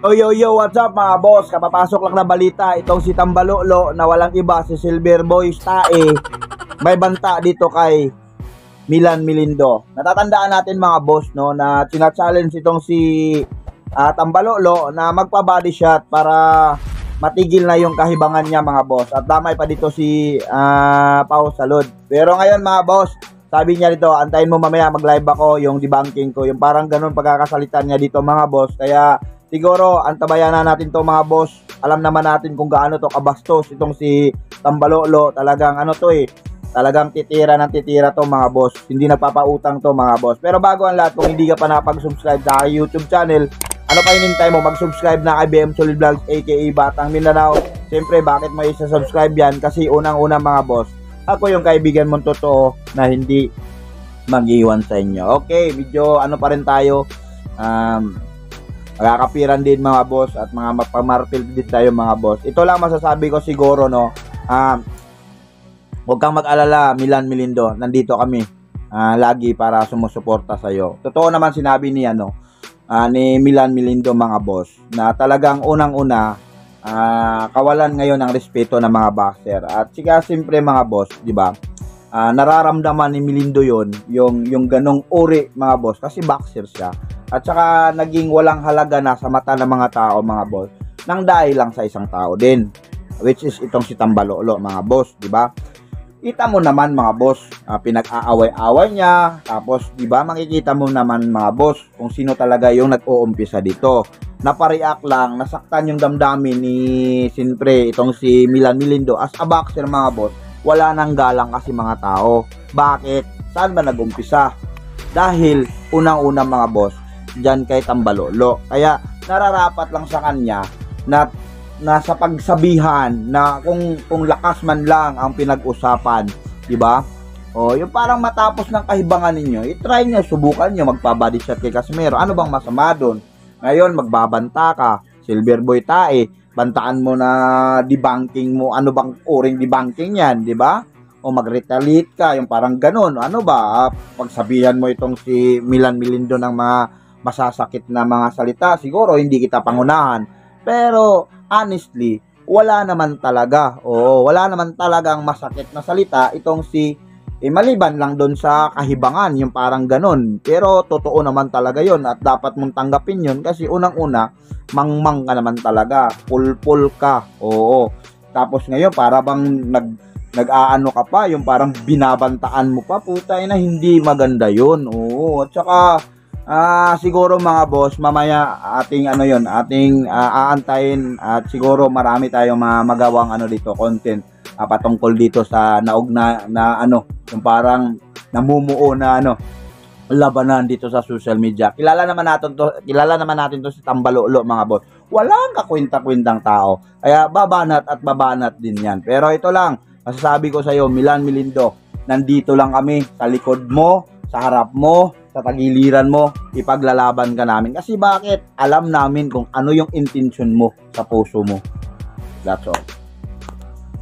Yo, what's up mga boss? Kapapasok lang na balita, itong si Tambalolo na walang iba, si Silver Boy Tae, may banta dito kay Milan Milindo. Natatandaan natin mga boss, no, na challenge itong si Tambalolo na magpa-body shot para matigil na yung kahibangan niya mga boss. At damay pa dito si Pau Salud. Pero ngayon mga boss, sabi niya dito, antayin mo mamaya mag-live ako yung debunking ko. Yung parang ganun pagkakasalitan niya dito mga boss. Kaya siguro, antabayan na natin to mga boss. Alam naman natin kung gaano to kabastos itong si Tambalolo. Talagang ano to talagang titira ng titira to mga boss. Hindi nagpapautang to mga boss. Pero bago ang lahat, kung hindi ka pa nakapag-subscribe sa YouTube channel, ano pa hinintay mo? Mag-subscribe na kay BM Solid Vlogs aka Batang Mindanao. Siyempre, bakit mo isa-subscribe yan? Kasi unang-una mga boss, ako yung kaibigan mong totoo na hindi mag-iwan sa inyo. Okay, medyo ano pa rin tayo. Magkakapiran din mga boss at mga mapamartil din tayo mga boss. Ito lang masasabi ko siguro, no. Huwag kang mag-alala, Milan Milindo. Nandito kami lagi para sumusuporta sa iyo. Totoo naman sinabi ni ni Milan Milindo mga boss na talagang unang-una kawalan ngayon ng respeto ng mga boxer. At sika siyempre mga boss, di ba? Nararamdaman ni Milindo yung ganong uri mga boss kasi boxer siya. At saka naging walang halaga na sa mata ng mga tao mga boss nang dahil lang sa isang tao din, which is itong si Tambalolo mga boss, di ba? Kita mo naman mga boss, pinag-aaway-away niya, tapos di ba makikita mo naman mga boss kung sino talaga yung nag-uumpisa dito. Napareact lang, nasaktan yung damdamin ni siyempre itong si Milan Milindo as a boxer mga boss. Wala nang galang kasi mga tao. Bakit? Saan ba nag-umpisa? Dahil unang-una mga boss, dyan kay Tambalolo. Kaya nararapat lang sa kanya na sa pagsabihan na kung lakas man lang ang pinag-usapan, di ba? O yung parang matapos ng kahibangan ninyo, i-try niyo, subukan niyo magpa-body shot kay Casimero. Ano bang masama doon? Ngayon magbabanta ka, Silver Boy Tae, bantaan mo na debunking mo, ano bang uring debunking yan, di ba? O mag-retaliate ka, yung parang ganun. Ano ba? Pagsabihan mo itong si Milan Milindo ng mga masasakit na mga salita, siguro hindi kita pangunahan. Pero honestly, wala naman talaga. Wala naman talagang masakit na salita itong si maliban lang doon sa kahibangan, yung parang ganun. Pero totoo naman talaga yon at dapat mong tanggapin yon kasi unang-una, mangmang ka naman talaga. Pulpul ka. Tapos ngayon, para bang nag-aano ka pa, yung parang binabantaan mo pa, puta na hindi maganda yun. At saka siguro mga boss, mamaya ating ating aantayin at siguro marami tayong magawang dito content patungkol dito sa naugna na yung parang namumuo na labanan dito sa social media. Kilala naman natin to si Tambalolo mga boss. Walang kakwenta-kwentang tao. Kaya babanat at babanat din yan. Pero ito lang, masasabi ko sa iyo, Milan Milindo, nandito lang kami sa likod mo, sa harap mo, sa tagiliran mo, ipaglalaban ka namin. Kasi bakit? Alam namin kung ano yung intention mo sa puso mo. That's all.